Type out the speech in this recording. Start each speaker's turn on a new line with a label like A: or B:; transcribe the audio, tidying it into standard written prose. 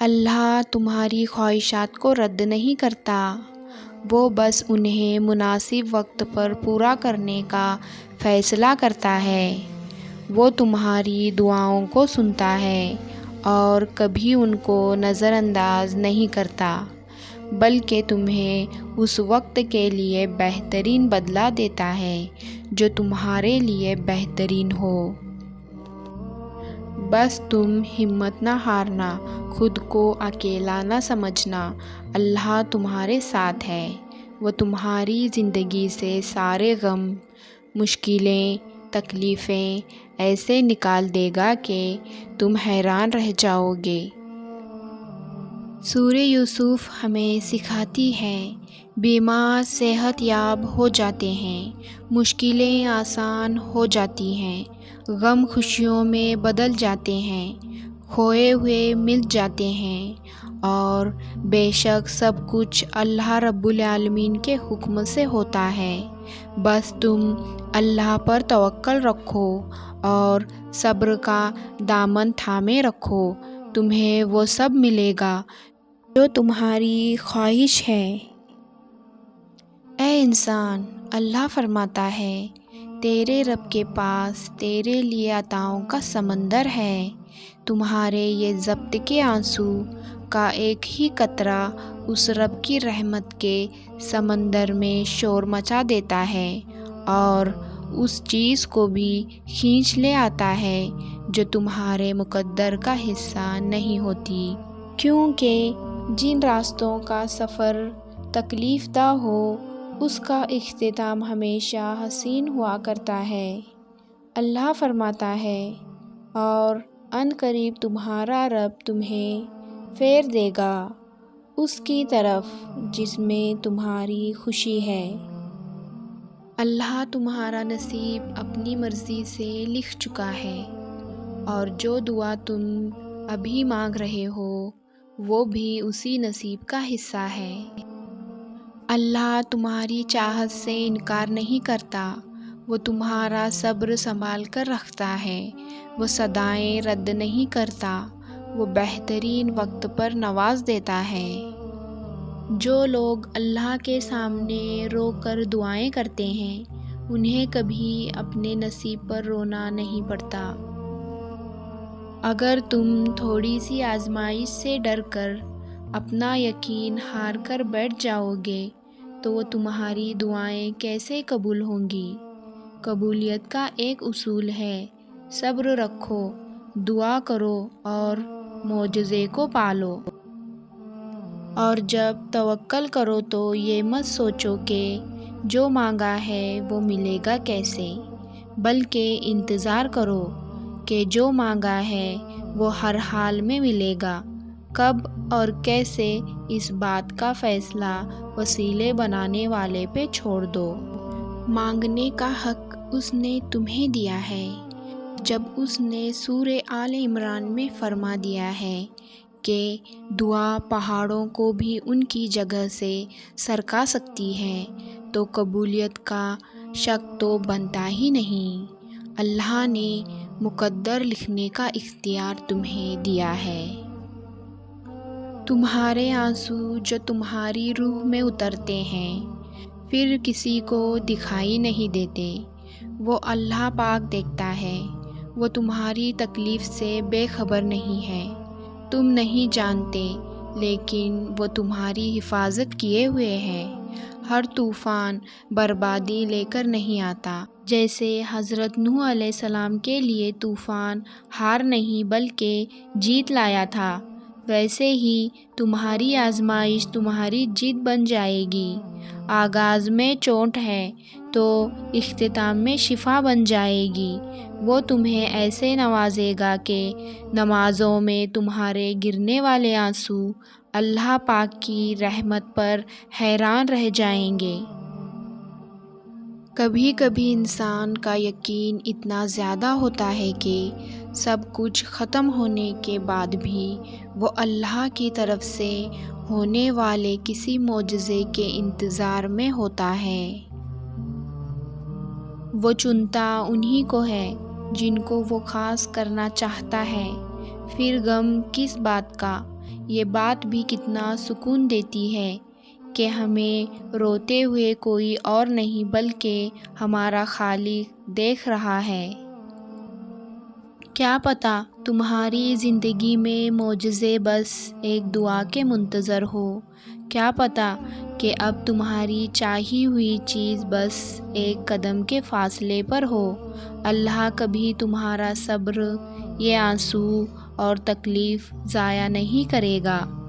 A: اللہ تمہاری خواہشات کو رد نہیں کرتا، وہ بس انہیں مناسب وقت پر پورا کرنے کا فیصلہ کرتا ہے۔ وہ تمہاری دعاؤں کو سنتا ہے اور کبھی ان کو نظر انداز نہیں کرتا، بلکہ تمہیں اس وقت کے لیے بہترین بدلہ دیتا ہے جو تمہارے لیے بہترین ہو۔ بس تم ہمت نہ ہارنا، خود کو اکیلا نہ سمجھنا، اللہ تمہارے ساتھ ہے۔ وہ تمہاری زندگی سے سارے غم، مشکلیں، تکلیفیں ایسے نکال دے گا کہ تم حیران رہ جاؤ گے۔ سورہ یوسف ہمیں سکھاتی ہے، بیمار صحت یاب ہو جاتے ہیں، مشکلیں آسان ہو جاتی ہیں، غم خوشیوں میں بدل جاتے ہیں، کھوئے ہوئے مل جاتے ہیں، اور بے شک سب کچھ اللہ رب العالمین کے حکم سے ہوتا ہے۔ بس تم اللہ پر توکل رکھو اور صبر کا دامن تھامے رکھو، تمہیں وہ سب ملے گا جو تمہاری خواہش ہے۔ اے انسان، اللہ فرماتا ہے، تیرے رب کے پاس تیرے لیے عطاؤں کا سمندر ہے۔ تمہارے یہ ضبط کے آنسو کا ایک ہی قطرہ اس رب کی رحمت کے سمندر میں شور مچا دیتا ہے اور اس چیز کو بھی کھینچ لے آتا ہے جو تمہارے مقدر کا حصہ نہیں ہوتی، کیونکہ جن راستوں کا سفر تکلیف دہ ہو اس کا اختتام ہمیشہ حسین ہوا کرتا ہے۔ اللہ فرماتا ہے، اور عن قریب تمہارا رب تمہیں پھیر دے گا اس کی طرف جس میں تمہاری خوشی ہے۔ اللہ تمہارا نصیب اپنی مرضی سے لکھ چکا ہے، اور جو دعا تم ابھی مانگ رہے ہو وہ بھی اسی نصیب کا حصہ ہے۔ اللہ تمہاری چاہت سے انکار نہیں کرتا، وہ تمہارا صبر سنبھال کر رکھتا ہے، وہ صدائیں رد نہیں کرتا، وہ بہترین وقت پر نواز دیتا ہے۔ جو لوگ اللہ کے سامنے رو کر دعائیں کرتے ہیں انہیں کبھی اپنے نصیب پر رونا نہیں پڑتا۔ اگر تم تھوڑی سی آزمائش سے ڈر کر اپنا یقین ہار کر بیٹھ جاؤ گے تو وہ تمہاری دعائیں کیسے قبول ہوں گی؟ قبولیت کا ایک اصول ہے، صبر رکھو، دعا کرو اور معجزے کو پالو۔ اور جب توکل کرو تو یہ مت سوچو کہ جو مانگا ہے وہ ملے گا کیسے، بلکہ انتظار کرو کہ جو مانگا ہے وہ ہر حال میں ملے گا۔ کب اور کیسے، اس بات کا فیصلہ وسیلے بنانے والے پہ چھوڑ دو۔ مانگنے کا حق اس نے تمہیں دیا ہے، جب اس نے سورہ آل عمران میں فرما دیا ہے کہ دعا پہاڑوں کو بھی ان کی جگہ سے سرکا سکتی ہے، تو قبولیت کا شک تو بنتا ہی نہیں۔ اللہ نے مقدر لکھنے کا اختیار تمہیں دیا ہے۔ تمہارے آنسو جو تمہاری روح میں اترتے ہیں پھر کسی کو دکھائی نہیں دیتے، وہ اللہ پاک دیکھتا ہے۔ وہ تمہاری تکلیف سے بے خبر نہیں ہے، تم نہیں جانتے، لیکن وہ تمہاری حفاظت کیے ہوئے ہے۔ ہر طوفان بربادی لے کر نہیں آتا، جیسے حضرت نوح علیہ السلام کے لیے طوفان ہار نہیں بلکہ جیت لایا تھا، ویسے ہی تمہاری آزمائش تمہاری جیت بن جائے گی۔ آغاز میں چوٹ ہے تو اختتام میں شفا بن جائے گی۔ وہ تمہیں ایسے نوازے گا کہ نمازوں میں تمہارے گرنے والے آنسو اللہ پاک کی رحمت پر حیران رہ جائیں گے۔ کبھی کبھی انسان کا یقین اتنا زیادہ ہوتا ہے کہ سب کچھ ختم ہونے کے بعد بھی وہ اللہ کی طرف سے ہونے والے کسی معجزے کے انتظار میں ہوتا ہے۔ وہ چنتا انہی کو ہے جن کو وہ خاص کرنا چاہتا ہے۔ پھر غم کس بات کا یہ بات بھی کتنا سکون دیتی ہے کہ ہمیں روتے ہوئے کوئی اور نہیں بلکہ ہمارا خالق دیکھ رہا ہے۔ کیا پتہ تمہاری زندگی میں معجزے بس ایک دعا کے منتظر ہو، کیا پتہ کہ اب تمہاری چاہی ہوئی چیز بس ایک قدم کے فاصلے پر ہو۔ اللہ کبھی تمہارا صبر، یہ آنسو اور تکلیف ضائع نہیں کرے گا۔